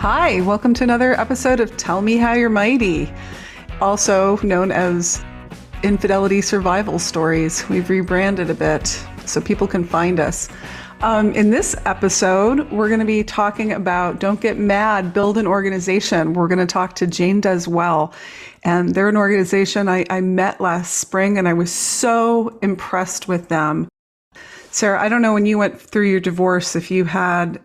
Hi, welcome to another episode of Tell Me How You're Mighty, also known as Infidelity Survival Stories. We've rebranded a bit so people can find us. In this episode, we're going to be talking about Don't Get Mad, Build an Organization. We're going to talk to Jane Does Well. And they're an organization I met last spring, and I was so impressed with them. Sarah, I don't know when you went through your divorce if you had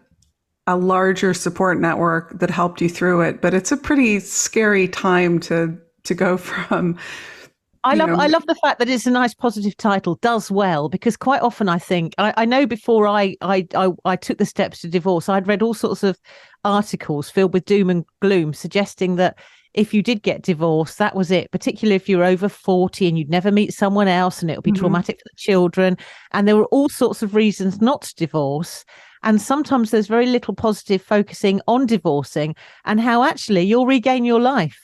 a larger support network that helped you through it, but it's a pretty scary time to go from. I love the fact that it's a nice positive title, Does Well, because quite often I think I know before I took the steps to divorce, I'd read all sorts of articles filled with doom and gloom suggesting that if you did get divorced, that was it, particularly if you're over 40 and you'd never meet someone else and it would be traumatic for the children. And there were all sorts of reasons not to divorce. And sometimes there's very little positive focusing on divorcing and how actually you'll regain your life.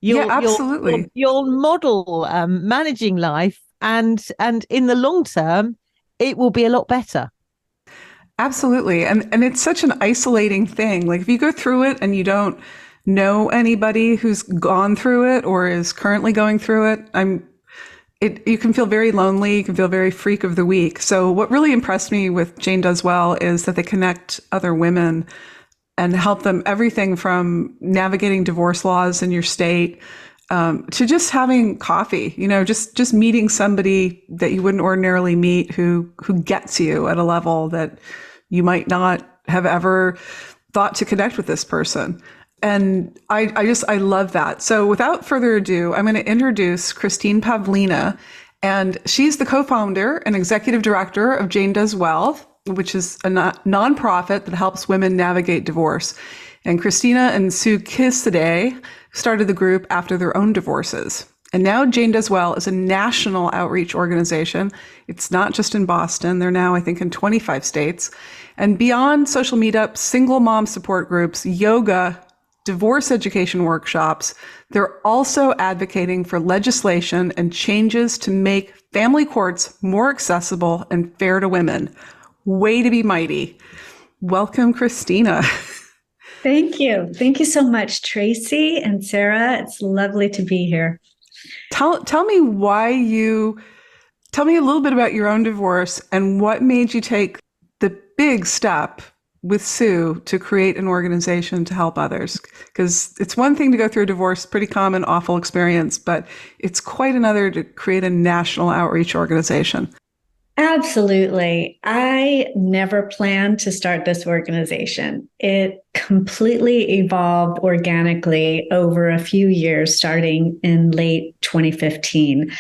Absolutely. You'll model managing life and in the long term, it will be a lot better. Absolutely. And it's such an isolating thing. Like if you go through it and you don't know anybody who's gone through it or is currently going through it, you can feel very lonely. You can feel very freak of the week. So what really impressed me with Jane Does Well is that they connect other women and help them everything from navigating divorce laws in your state to just having coffee, just meeting somebody that you wouldn't ordinarily meet who gets you at a level that you might not have ever thought to connect with this person. And I love that. So without further ado, I'm going to introduce Christine Pavlina, and she's the co-founder and executive director of Jane Does Well, which is a nonprofit that helps women navigate divorce. And Christina and Sue Kissiday started the group after their own divorces. And now Jane Does Well is a national outreach organization. It's not just in Boston. They're now, I think, in 25 states. And beyond social meetups, single mom support groups, yoga, divorce education workshops, they're also advocating for legislation and changes to make family courts more accessible and fair to women. Way to be mighty. Welcome, Christina. Thank you. Thank you so much, Tracy and Sarah. It's lovely to be here. Tell me tell me a little bit about your own divorce and what made you take the big step with Sue to create an organization to help others. Because it's one thing to go through a divorce, pretty common, awful experience, but it's quite another to create a national outreach organization. Absolutely. I never planned to start this organization. It completely evolved organically over a few years, starting in late 2015.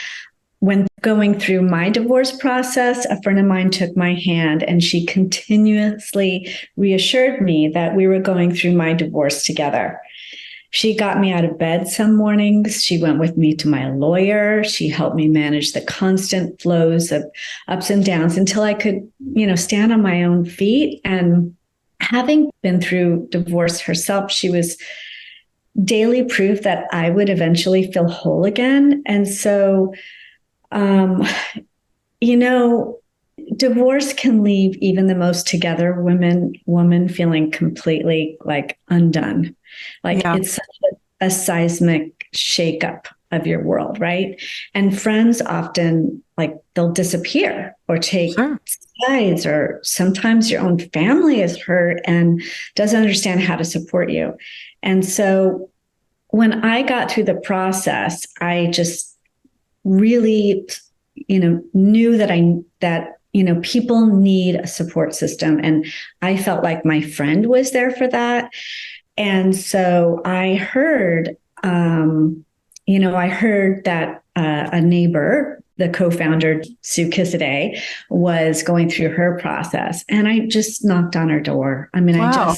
When going through my divorce process, a friend of mine took my hand and she continuously reassured me that we were going through my divorce together. She got me out of bed some mornings. She went with me to my lawyer. She helped me manage the constant flows of ups and downs until I could, stand on my own feet. And having been through divorce herself, she was daily proof that I would eventually feel whole again. And so, divorce can leave even the most together woman feeling completely like undone. It's such a seismic shakeup of your world, right? And friends often they'll disappear or take sides, or sometimes your own family is hurt and doesn't understand how to support you. And so when I got through the process, I just really, knew that people need a support system. And I felt like my friend was there for that. And so I heard, that a neighbor, the co-founder, Sue Kissiday, was going through her process. And I just knocked on her door. Wow.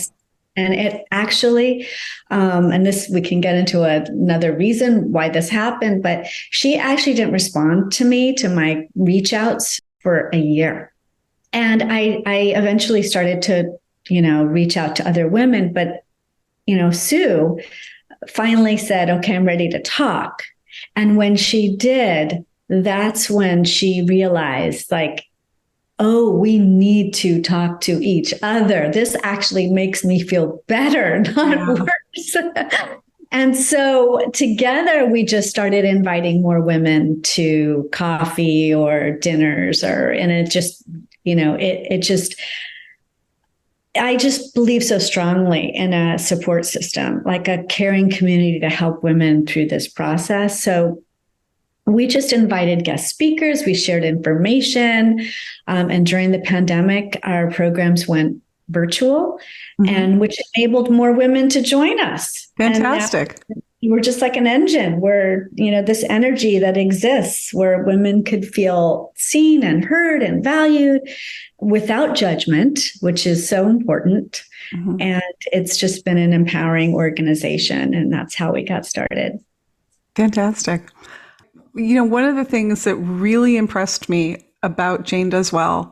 And it actually, and this, we can get into another reason why this happened, but she actually didn't respond to my reach outs for a year. And I eventually started to, reach out to other women, but, Sue finally said, okay, I'm ready to talk. And when she did, that's when she realized oh, we need to talk to each other. This actually makes me feel better, not worse. And so together, we just started inviting more women to coffee or dinners, and it just, I just believe so strongly in a support system, like a caring community to help women through this process. So we just invited guest speakers. We shared information. And during the pandemic, our programs went virtual, and which enabled more women to join us. Fantastic. We're just like an engine where, this energy that exists where women could feel seen and heard and valued without judgment, which is so important. And it's just been an empowering organization. And that's how we got started. Fantastic. One of the things that really impressed me about Jane Does Well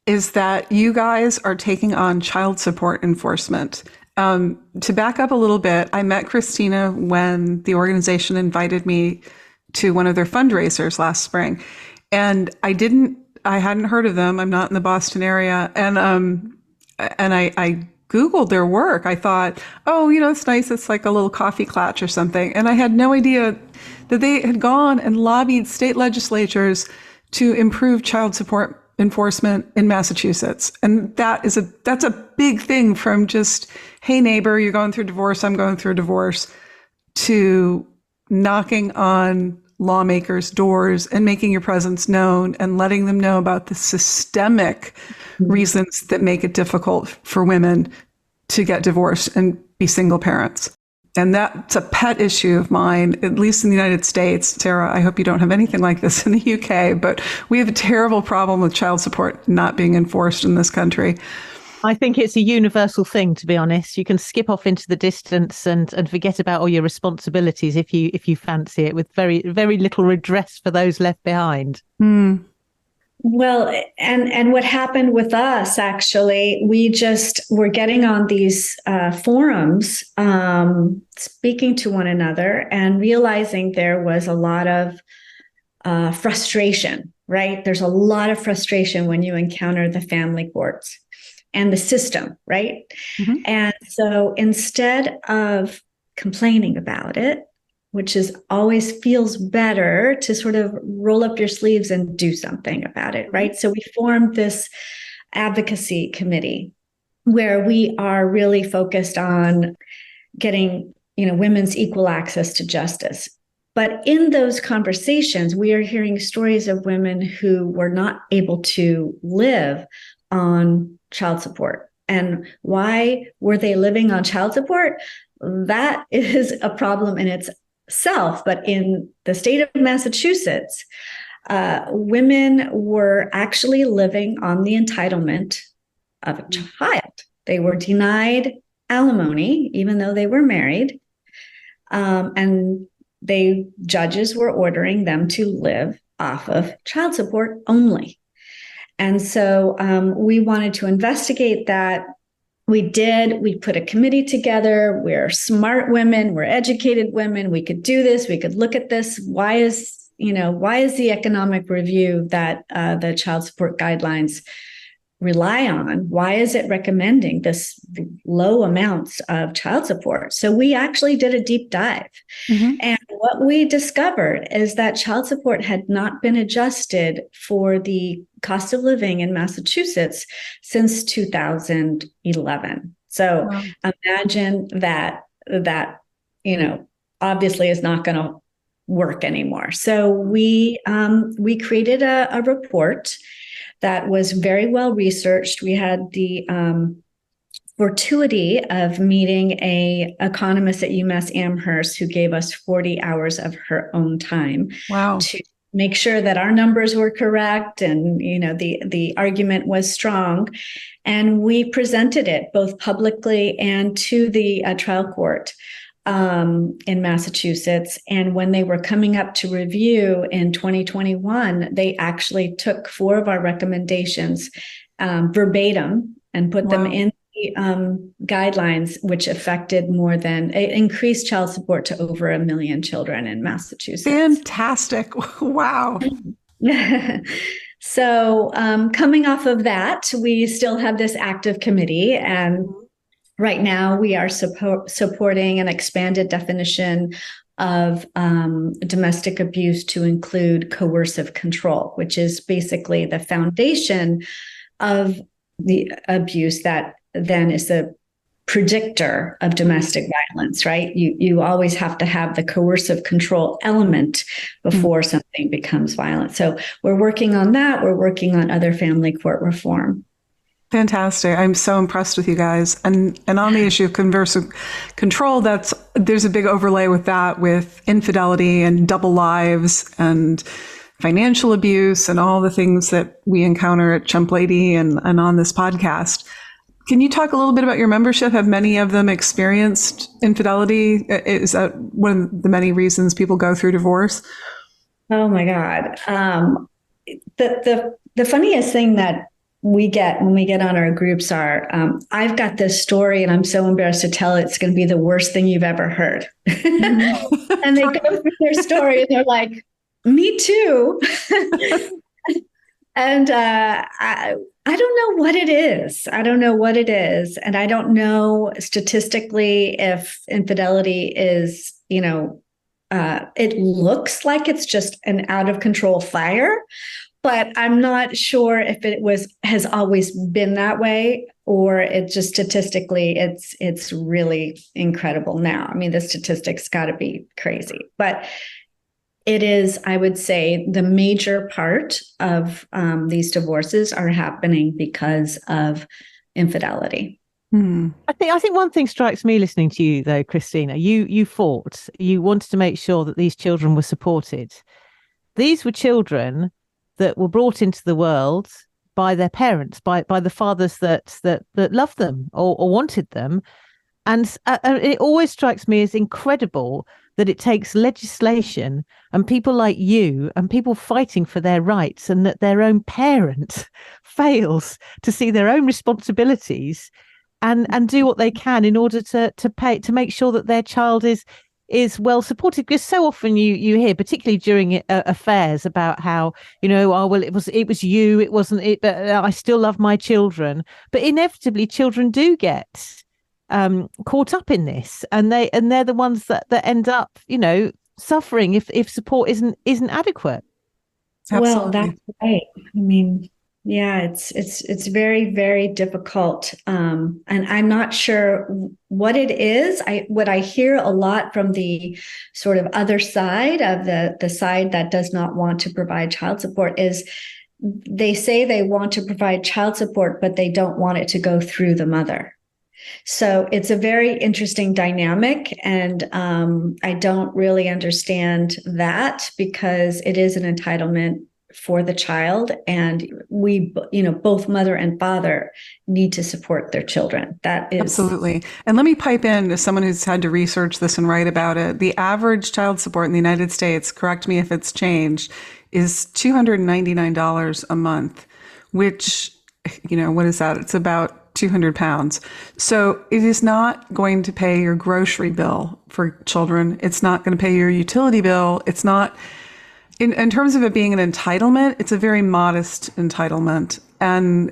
is that you guys are taking on child support enforcement. To back up a little bit, I met Christina when the organization invited me to one of their fundraisers last spring. And I hadn't heard of them. I'm not in the Boston area. And I Googled their work. I thought, oh, it's nice. It's like a little coffee klatch or something. And I had no idea that they had gone and lobbied state legislatures to improve child support enforcement in Massachusetts. And that's a big thing, from just, hey, neighbor, you're going through divorce, I'm going through a divorce, to knocking on lawmakers' doors and making your presence known and letting them know about the systemic reasons that make it difficult for women to get divorced and be single parents. And that's a pet issue of mine, at least in the United States. Sarah, I hope you don't have anything like this in the UK, but we have a terrible problem with child support not being enforced in this country. I think it's a universal thing, to be honest. You can skip off into the distance and forget about all your responsibilities if you fancy it, with very, very little redress for those left behind. Well, and what happened with us, actually, we just were getting on these forums, speaking to one another and realizing there was a lot of frustration, right? There's a lot of frustration when you encounter the family courts and the system, right? And so instead of complaining about it, which always feels better to sort of roll up your sleeves and do something about it, right? So we formed this advocacy committee where we are really focused on getting, women's equal access to justice. But in those conversations, we are hearing stories of women who were not able to live on child support. And why were they living on child support? That is a problem in itself. But in the state of Massachusetts, women were actually living on the entitlement of a child. They were denied alimony, even though they were married. And judges were ordering them to live off of child support only. And so we wanted to investigate that. We did. We put a committee together. We're smart women. We're educated women. We could do this. We could look at this. Why is the economic review that the child support guidelines rely on, why is it recommending this low amounts of child support? So we actually did a deep dive. And what we discovered is that child support had not been adjusted for the cost of living in Massachusetts since 2011. So imagine that obviously is not going to work anymore. So we created a report that was very well researched. We had the fortuity of meeting an economist at UMass Amherst who gave us 40 hours of her own time to make sure that our numbers were correct and the argument was strong. And we presented it both publicly and to the trial court in Massachusetts. And when they were coming up to review in 2021, they actually took 4 of our recommendations verbatim and put them in the guidelines, which increased child support to over 1 million children in Massachusetts. Fantastic. Wow. So, coming off of that, we still have this active committee, and right now we are supporting an expanded definition of domestic abuse to include coercive control, which is basically the foundation of the abuse that then is the predictor of domestic violence, right? You always have to have the coercive control element before something becomes violent. So we're working on that. We're working on other family court reform. Fantastic. I'm so impressed with you guys. And on the issue of coercive control, there's a big overlay with that, with infidelity and double lives and financial abuse and all the things that we encounter at Chump Lady and on this podcast. Can you talk a little bit about your membership? Have many of them experienced infidelity? Is that one of the many reasons people go through divorce? Oh my God. The funniest thing that we get when we get on our groups are, I've got this story and I'm so embarrassed to tell it. It's going to be the worst thing you've ever heard. And they go through their story and they're like, me too. And I don't know what it is. I don't know what it is. And I don't know statistically if infidelity is, it looks like it's just an out of control fire, but I'm not sure if has always been that way, or it just statistically it's really incredible now. I mean, the statistics got to be crazy, but it is, I would say, the major part of these divorces are happening because of infidelity. I think one thing strikes me listening to you, though, Christina. You wanted to make sure that these children were supported. These were children that were brought into the world by their parents, by the fathers that loved them or wanted them, and it always strikes me as incredible that it takes legislation and people like you and people fighting for their rights, and that their own parent fails to see their own responsibilities and do what they can in order to make sure that their child is well supported. Because so often you hear, particularly during affairs, about how, oh, well, it was you, it wasn't it, but I still love my children. But inevitably children do get caught up in this, and they're the ones that end up, suffering if support isn't adequate. Absolutely. Well, that's right. I mean, yeah, it's very, very difficult, and I'm not sure what it is. What I hear a lot from the sort of other side of the side that does not want to provide child support is they say they want to provide child support, but they don't want it to go through the mother. So it's a very interesting dynamic, and I don't really understand that, because it is an entitlement for the child, and we, both mother and father need to support their children. That is absolutely. And let me pipe in as someone who's had to research this and write about it. The average child support in the United States, correct me if it's changed, is $299 a month, which, what is that? It's about 200 pounds. So it is not going to pay your grocery bill for children. It's not going to pay your utility bill. It's not, in terms of it being an entitlement, it's a very modest entitlement. And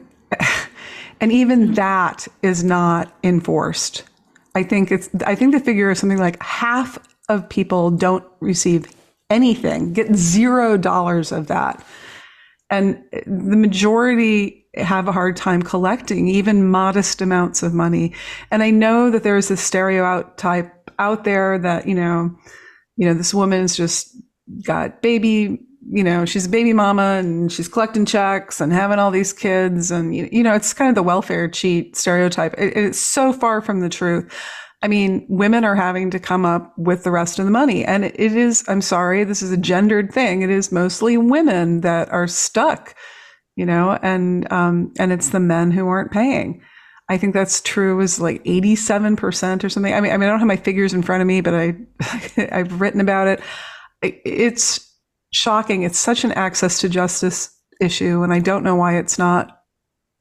even that is not enforced. I think the figure is something like half of people don't receive anything, get $0 of that. And the majority have a hard time collecting even modest amounts of money. And I know that there's this stereotype out there that, this woman's just got baby, she's a baby mama and she's collecting checks and having all these kids. And, it's kind of the welfare cheat stereotype. It's so far from the truth. I mean, women are having to come up with the rest of the money. And it is, I'm sorry, this is a gendered thing. It is mostly women that are stuck, and it's the men who aren't paying. I think that's true as like 87% or something. I mean, I don't have my figures in front of me, but I've written about it. It's shocking. It's such an access to justice issue. And I don't know why it's not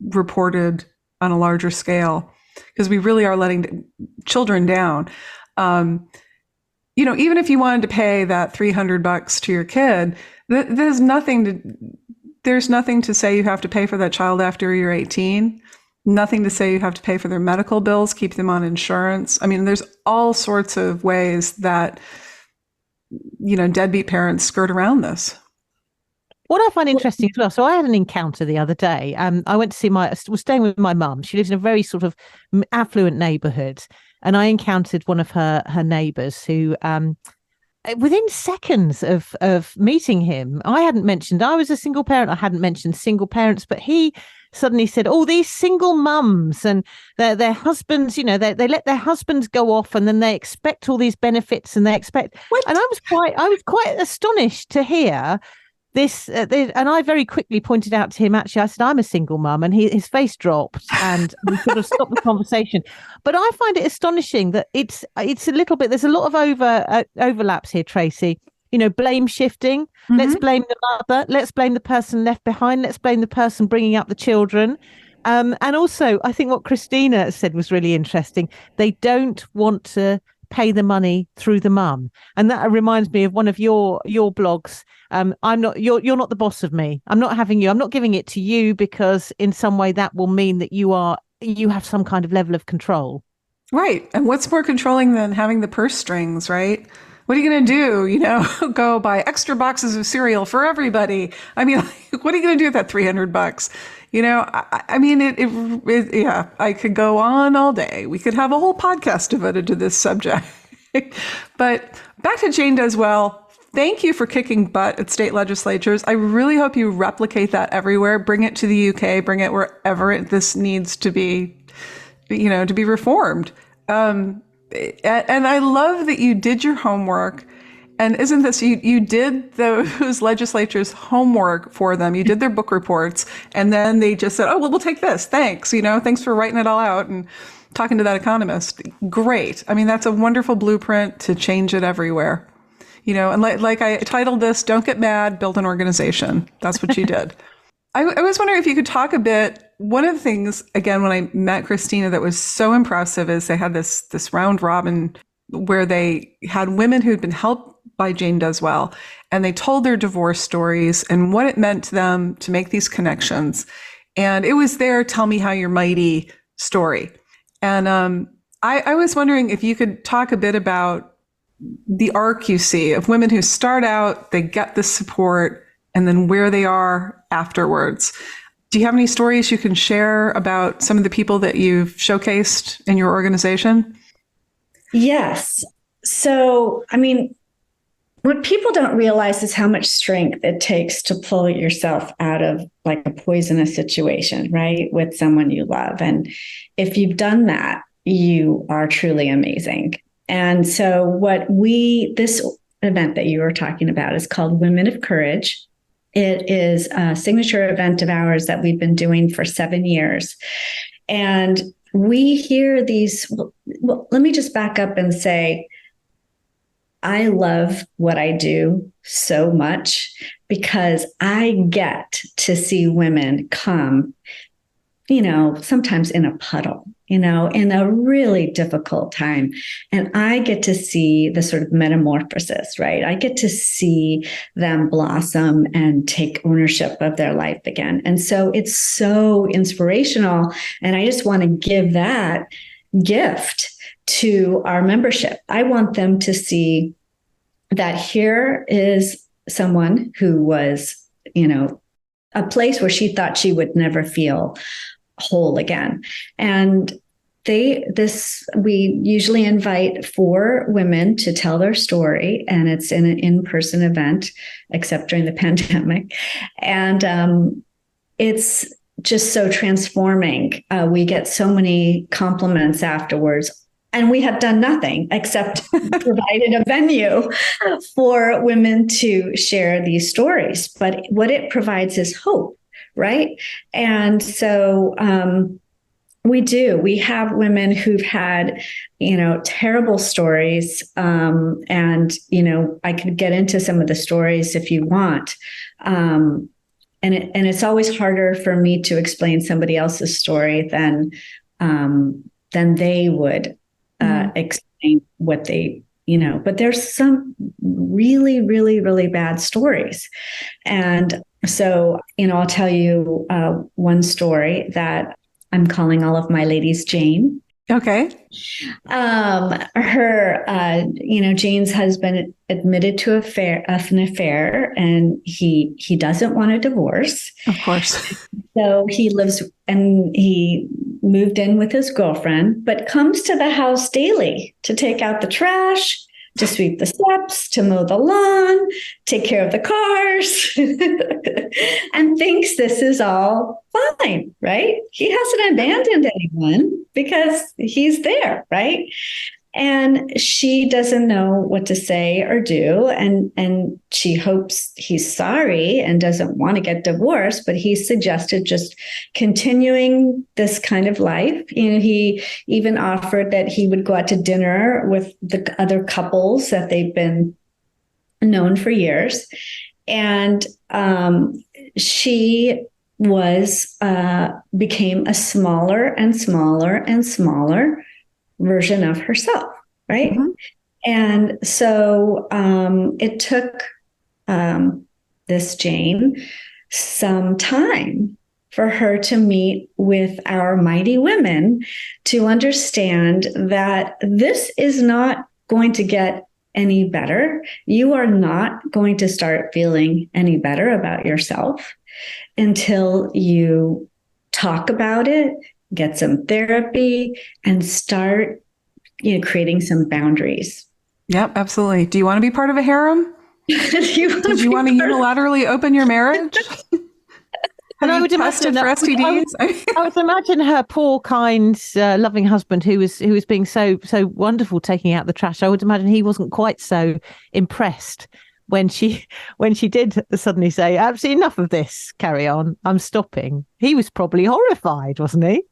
reported on a larger scale, because we really are letting children down. Even if you wanted to pay that $300 to your kid, there's nothing there's nothing to say you have to pay for that child after you're 18. Nothing to say you have to pay for their medical bills, keep them on insurance. I mean, there's all sorts of ways that, deadbeat parents skirt around this. What I find interesting as well, so I had an encounter the other day. I went to see was staying with my mum. She lives in a very sort of affluent neighbourhood, and I encountered one of her neighbours who, within seconds of meeting him, I hadn't mentioned I was a single parent. I hadn't mentioned single parents, but he suddenly said, "Oh, these single mums and their husbands, they let their husbands go off, and then they expect all these benefits, and they expect." What? And I was quite astonished to hear this, and I very quickly pointed out to him, actually, I said, "I'm a single mum," and his face dropped, and we sort of stopped the conversation. But I find it astonishing that it's a little bit, there's a lot of overlaps here, Tracy. Blame shifting. Mm-hmm. Let's blame the mother. Let's blame the person left behind. Let's blame the person bringing up the children. And also, I think what Christina said was really interesting. They don't want to pay the money through the mum, and that reminds me of one of your blogs. You're not the boss of me. I'm not having you. I'm not giving it to you because in some way that will mean that you have some kind of level of control. Right. And what's more controlling than having the purse strings, right? What are you going to do? Go buy extra boxes of cereal for everybody. I mean, what are you going to do with that $300? I mean, yeah, I could go on all day. We could have a whole podcast devoted to this subject. But back to Jane Does Well. Thank you for kicking butt at state legislatures. I really hope you replicate that everywhere. Bring it to the UK, bring it wherever this needs to be, to be reformed. And I love that you did your homework. And isn't this, you did those legislatures' homework for them. You did their book reports, and then they just said, "Oh, well, we'll take this. Thanks. Thanks for writing it all out and talking to that economist." Great. I mean, that's a wonderful blueprint to change it everywhere. And like I titled this, "Don't Get Mad, Build an Organization." That's what you did. I was wondering if you could talk a bit. One of the things, again, when I met Christina, that was so impressive is they had this round robin where they had women who'd been helped by Jane Does Well, and they told their divorce stories and what it meant to them to make these connections. And it was their "tell me how you're mighty" story. And I was wondering if you could talk a bit about the arc you see of women who start out, they get the support, and then where they are afterwards. Do you have any stories you can share about some of the people that you've showcased in your organization? Yes. So, I mean, what people don't realize is how much strength it takes to pull yourself out of like a poisonous situation, right? With someone you love. And if you've done that, you are truly amazing. And so this event that you were talking about is called Women of Courage. It is a signature event of ours that we've been doing for 7 years. And we hear these, well, let me just back up and say, I love what I do so much because I get to see women come, sometimes in a puddle, in a really difficult time. And I get to see the sort of metamorphosis, right? I get to see them blossom and take ownership of their life again. And so it's so inspirational. And I just want to give that gift to our membership. I want them to see that here is someone who was, a place where she thought she would never feel whole again. And we usually invite 4 women to tell their story, and it's in an in-person event, except during the pandemic. And it's just so transforming. We get so many compliments afterwards. And we have done nothing except provided a venue for women to share these stories. But what it provides is hope, right? And so we have women who've had, terrible stories. And I could get into some of the stories if you want. And it's always harder for me to explain somebody else's story than they would explain what they, but there's some really, really, really bad stories. And So, I'll tell you one story that I'm calling all of my ladies Jane. Okay. Jane's husband admitted to an affair, and he doesn't want a divorce. Of course. So he moved in with his girlfriend, but comes to the house daily to take out the trash, to sweep the steps, to mow the lawn, take care of the cars, and thinks this is all fine, right? He hasn't abandoned anyone because he's there, right? And she doesn't know what to say or do. And she hopes he's sorry and doesn't want to get divorced, but he suggested just continuing this kind of life. He even offered that he would go out to dinner with the other couples that they've been known for years. And she became a smaller and smaller and smaller version of herself, right? Mm-hmm. And so it took this Jane some time for her to meet with our mighty women to understand that this is not going to get any better. You are not going to start feeling any better about yourself until you talk about it, get some therapy, and start, creating some boundaries. Yep, absolutely. Do you want to be part of a harem? Did you want to unilaterally open your marriage? And I would imagine for STDs? I would imagine her poor, kind, loving husband, who was being so wonderful taking out the trash. I would imagine he wasn't quite so impressed when she did suddenly say, "Absolutely enough of this. Carry on. I'm stopping." He was probably horrified, wasn't he?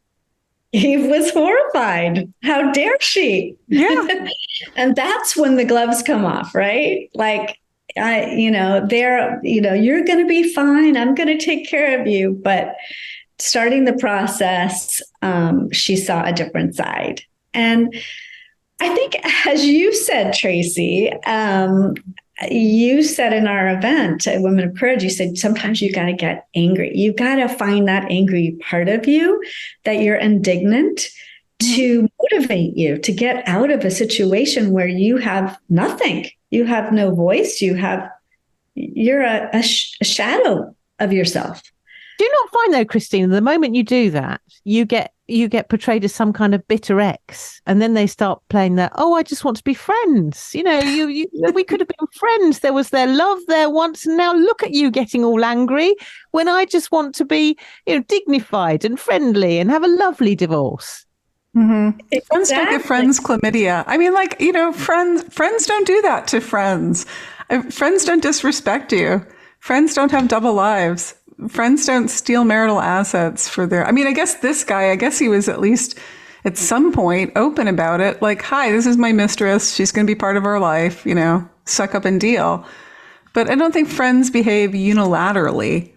He was horrified. How dare she? Yeah. And that's when the gloves come off, right? Like, you're going to be fine. I'm going to take care of you. But starting the process, she saw a different side. And I think, as you said, Tracy, you said in our event at Women of Courage, you said sometimes you got to get angry. You got to find that angry part of you, that you're indignant, to motivate you to get out of a situation where you have nothing. You have no voice. You're a shadow of yourself. Do you not find, though, Christine, the moment you do that, you get portrayed as some kind of bitter ex, and then they start playing that, "Oh, I just want to be friends. We could have been friends. There was their love there once, and now look at you getting all angry when I just want to be, dignified and friendly and have a lovely divorce." Mm-hmm. Exactly. Friends don't give friends chlamydia. I mean, friends don't do that to friends. Friends don't disrespect you. Friends don't have double lives. Friends don't steal marital assets for their... I mean, I guess this guy, he was at least at some point open about it. Like, "Hi, this is my mistress. She's going to be part of our life, suck up and deal." But I don't think friends behave unilaterally.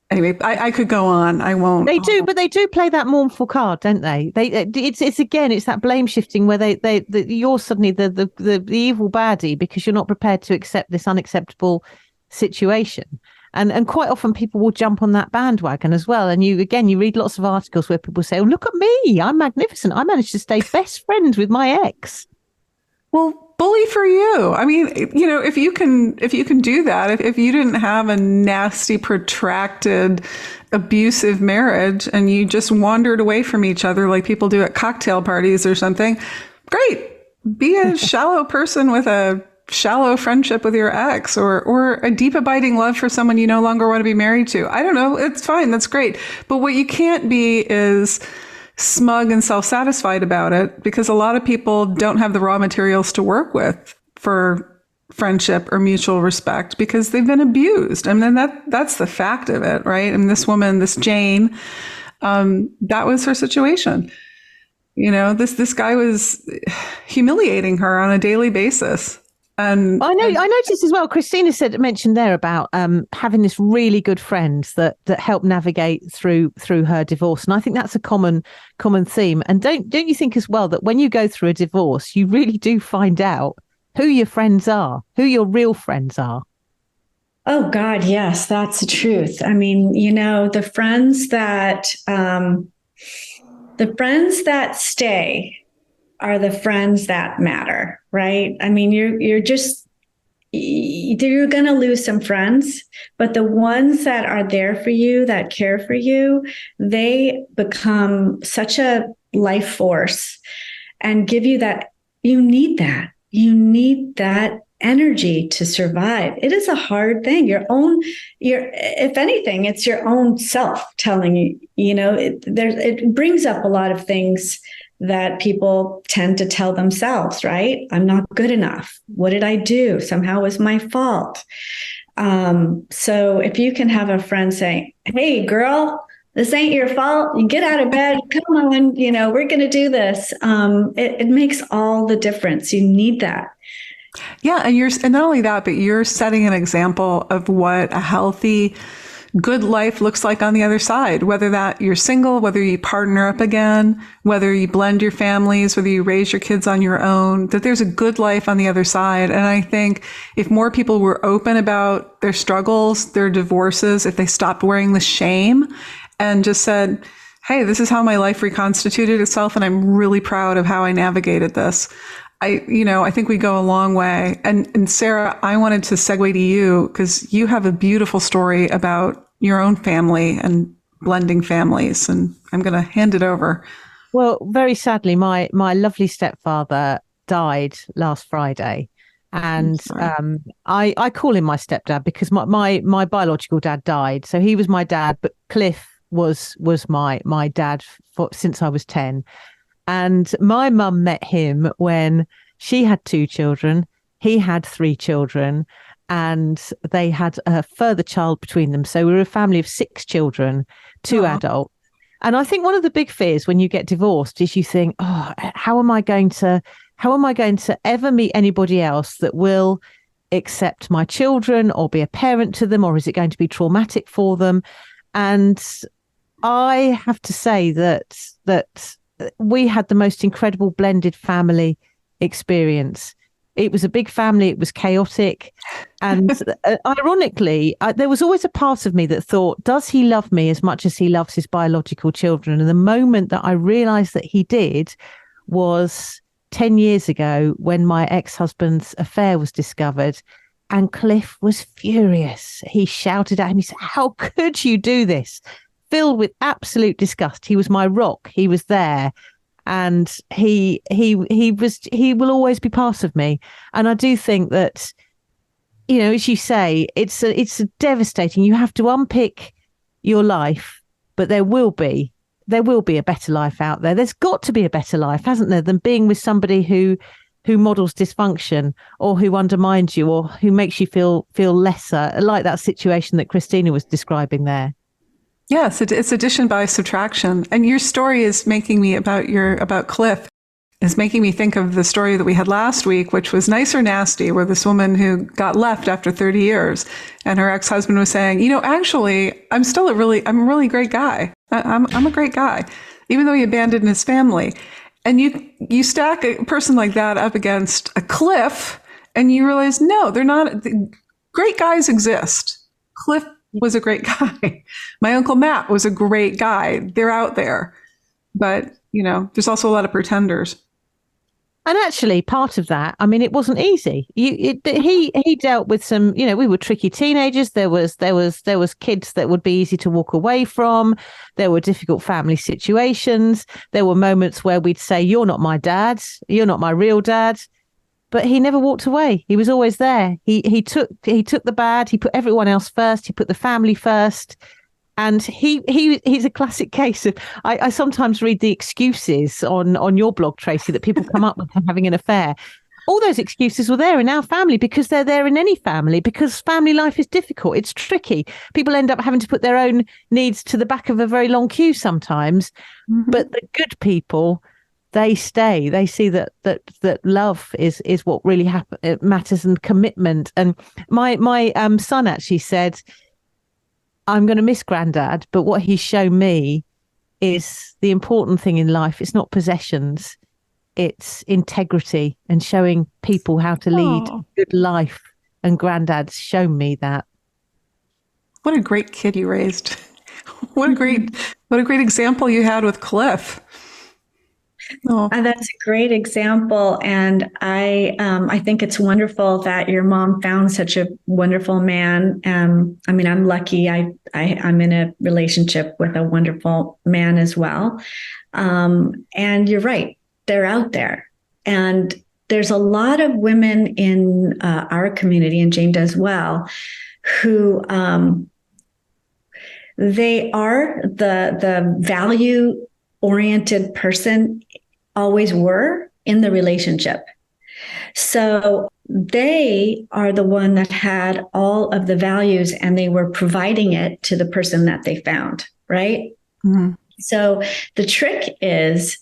Anyway, I could go on. I won't. They do, but they do play that mournful card, don't they? It's that blame shifting where you're suddenly the evil baddie because you're not prepared to accept this unacceptable situation. And quite often people will jump on that bandwagon as well. And you read lots of articles where people say, "Oh, look at me. I'm magnificent. I managed to stay best friends with my ex." Well, bully for you. I mean, if you can do that, if you didn't have a nasty, protracted, abusive marriage and you just wandered away from each other like people do at cocktail parties or something, great. Be a shallow person with a shallow friendship with your ex, or a deep abiding love for someone you no longer want to be married to. I don't know. It's fine. That's great. But what you can't be is smug and self-satisfied about it, because a lot of people don't have the raw materials to work with for friendship or mutual respect because they've been abused. I mean, that's the fact of it, right? And this woman, this Jane, that was her situation. This guy was humiliating her on a daily basis. I noticed as well, Christina mentioned there about having this really good friend that helped navigate through her divorce, and I think that's a common theme. And don't you think as well that when you go through a divorce, you really do find out who your friends are, who your real friends are? Oh God, yes, that's the truth. I mean, you know, the friends that stay are the friends that matter, right? I mean, you're going to lose some friends, but the ones that are there for you, that care for you, they become such a life force and give you that. You need that. You need that energy to survive. It is a hard thing. If anything, it's your own self telling you, it brings up a lot of things that people tend to tell themselves, right? I'm not good enough. What did I do? Somehow it was my fault. So if you can have a friend saying, hey, girl, this ain't your fault. You get out of bed. Come on, we're going to do this. It makes all the difference. You need that. Yeah, and not only that, but you're setting an example of what a healthy, good life looks like on the other side, whether that you're single, whether you partner up again, whether you blend your families, whether you raise your kids on your own, that there's a good life on the other side. And I think if more people were open about their struggles, their divorces, if they stopped wearing the shame and just said, hey, this is how my life reconstituted itself, and I'm really proud of how I navigated this. I think we go a long way. And Sarah, I wanted to segue to you because you have a beautiful story about your own family and blending families. And I'm going to hand it over. Well, very sadly, my lovely stepfather died last Friday. And I call him my stepdad because my biological dad died. So he was my dad, but Cliff was my dad since I was 10. And my mum met him when she had 2 children. He had 3 children, and they had a further child between them. So we were a family of 6 children, 2 adults. And I think one of the big fears when you get divorced is you think, oh, how am I going to ever meet anybody else that will accept my children or be a parent to them, or is it going to be traumatic for them? And I have to say that we had the most incredible blended family experience. It was a big family. It was chaotic. And ironically, there was always a part of me that thought, does he love me as much as he loves his biological children? And the moment that I realized that he did was 10 years ago when my ex-husband's affair was discovered. And Cliff was furious. He shouted at him. He said, how could you do this? Filled with absolute disgust. He was my rock. He was there, and he will always be part of me. And I do think that, as you say, it's a devastating. You have to unpick your life, but there will be a better life out there. There's got to be a better life, hasn't there, than being with somebody who models dysfunction or who undermines you or who makes you feel lesser, like that situation that Christina was describing there. Yes, it's addition by subtraction. And your story is making me about Cliff is making me think of the story that we had last week, which was Nice or Nasty, where this woman who got left after 30 years and her ex-husband was saying, actually, I'm a really great guy. I'm a great guy, even though he abandoned his family. And you stack a person like that up against a Cliff and you realize, no, they're not. Great guys exist. Cliff was a great guy. My Uncle Matt was a great guy. They're out there. But, there's also a lot of pretenders. And actually, part of that, I mean, it wasn't easy. He dealt with some, we were tricky teenagers. There was kids that would be easy to walk away from. There were difficult family situations. There were moments where we'd say, you're not my dad. You're not my real dad. But he never walked away. He was always there. He took the bad. He put everyone else first. He put the family first. And he's a classic case of, I sometimes read the excuses on your blog, Tracy, that people come up with having an affair. All those excuses were there in our family because they're there in any family, because family life is difficult. It's tricky. People end up having to put their own needs to the back of a very long queue sometimes. Mm-hmm. But the good people, they stay. They see that love is what really matters, and commitment. And my son actually said, I'm going to miss Grandad, but what he's shown me is the important thing in life. It's not possessions, it's integrity and showing people how to lead a good life. And Grandad's shown me that. What a great kid you raised. What a great example you had with Cliff. Oh. That's a great example, and I think it's wonderful that your mom found such a wonderful man. I mean, I'm lucky. I'm in a relationship with a wonderful man as well. And you're right; they're out there, and there's a lot of women in our community, and Jane does well, who they are the value-oriented person, always were in the relationship. So they are the one that had all of the values and they were providing it to the person that they found, right? Mm-hmm. So the trick is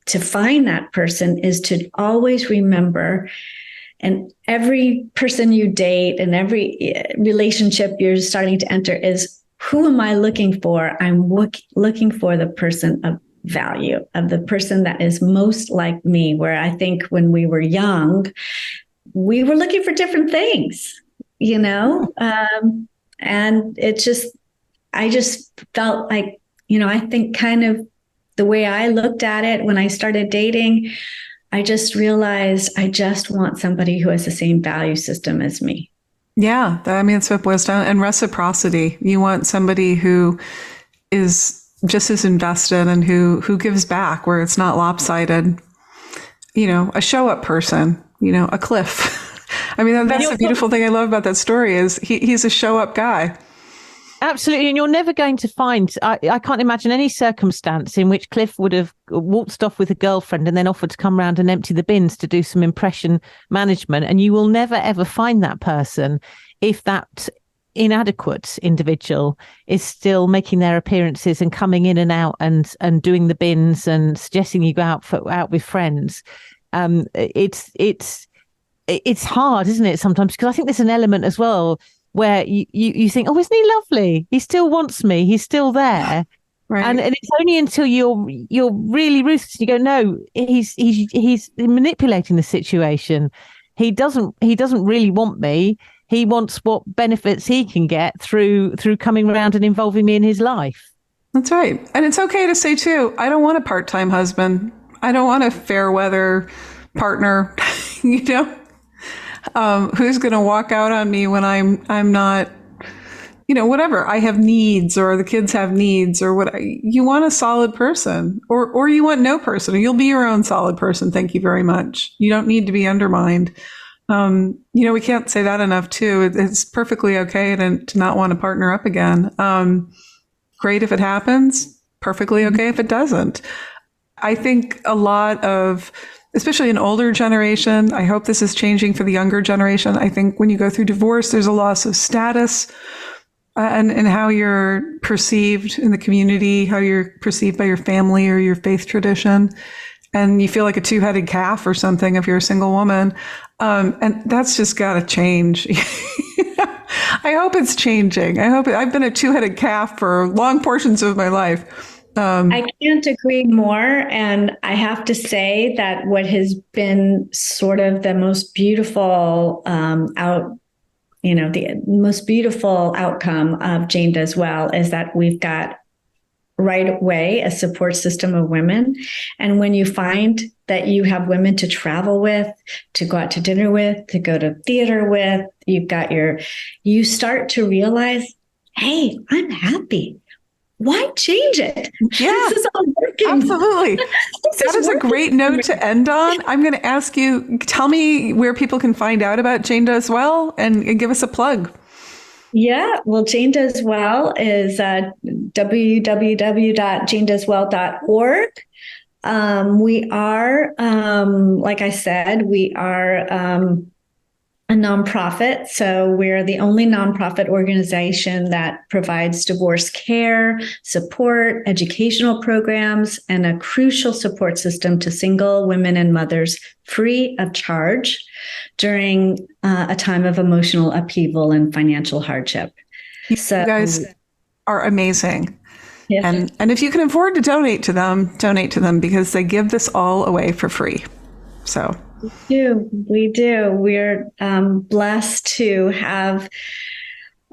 to find that person is to always remember, and every person you date and every relationship you're starting to enter is, who am I looking for? I'm looking for the person of value, of the person that is most like me. Where I think when we were young, we were looking for different things, and I just felt like, I think kind of the way I looked at it when I started dating, I just realized I just want somebody who has the same value system as me. Yeah, I mean, it's what boils down, and reciprocity. You want somebody who is just as invested and who gives back, where it's not lopsided. A show up person, a Cliff. I mean, that's the beautiful thing I love about that story is he's a show up guy. Absolutely. And you're never going to find, I can't imagine any circumstance in which Cliff would have waltzed off with a girlfriend and then offered to come round and empty the bins to do some impression management. And you will never, ever find that person if that inadequate individual is still making their appearances and coming in and out and doing the bins and suggesting you go out with friends. It's hard, isn't it, sometimes? Because I think there's an element as well where you think, oh, isn't he lovely? He still wants me. He's still there. Right. And it's only until you're really ruthless. You go, no, he's manipulating the situation. He doesn't really want me. He wants what benefits he can get through coming around and involving me in his life. That's right. And it's okay to say, too, I don't want a part-time husband. I don't want a fair weather partner, who's going to walk out on me when I'm not, whatever. I have needs, or the kids have needs, or what. You want a solid person, or you want no person, or you'll be your own solid person. Thank you very much. You don't need to be undermined. We can't say that enough too. It's perfectly okay to not want to partner up again. Great if it happens, perfectly okay if it doesn't. I think a lot of, especially an older generation, I hope this is changing for the younger generation. I think when you go through divorce, there's a loss of status and how you're perceived in the community, how you're perceived by your family or your faith tradition. And you feel like a two-headed calf or something if you're a single woman. And that's just got to change. I hope it's changing. I've been a two-headed calf for long portions of my life. I can't agree more. And I have to say that what has been sort of the most beautiful the most beautiful outcome of Jane Does Well is that we've got right away a support system of women. And when you find that you have women to travel with, to go out to dinner with, to go to theater with, you start to realize, hey, I'm happy. Why change it? Yeah, this is all working. Absolutely. That is a great note to end on. I'm going to ask you, tell me where people can find out about Jane Does Well and give us a plug. Yeah, well, Jane Does Well is www.janedoeswell.org. We are, like I said, we are a nonprofit. So we're the only nonprofit organization that provides divorce care, support, educational programs, and a crucial support system to single women and mothers free of charge during a time of emotional upheaval and financial hardship. So you guys are amazing. Yeah. And if you can afford to donate to them because they give this all away for free. So we do. We're blessed to have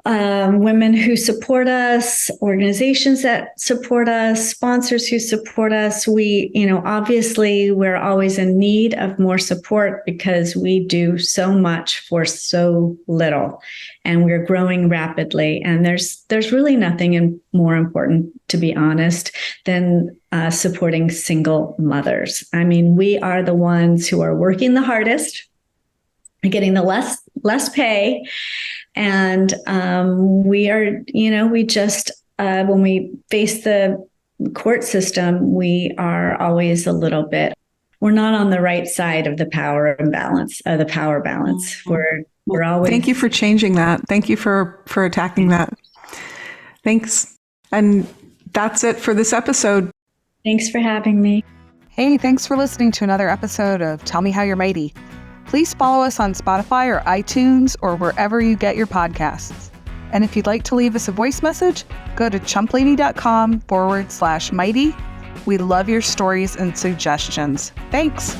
women who support us, organizations that support us, sponsors who support us. We, obviously we're always in need of more support because we do so much for so little, and we're growing rapidly. And there's really nothing more important, to be honest, than supporting single mothers. I mean, we are the ones who are working the hardest, getting the less pay. And we are, we just, when we face the court system, we are always we're not on the right side of the power balance. We're always. Thank you for changing that. Thank you for attacking that. Thanks. And that's it for this episode. Thanks for having me. Hey, thanks for listening to another episode of Tell Me How You're Mighty. Please follow us on Spotify or iTunes or wherever you get your podcasts. And if you'd like to leave us a voice message, go to chumplady.com/mighty. We love your stories and suggestions. Thanks.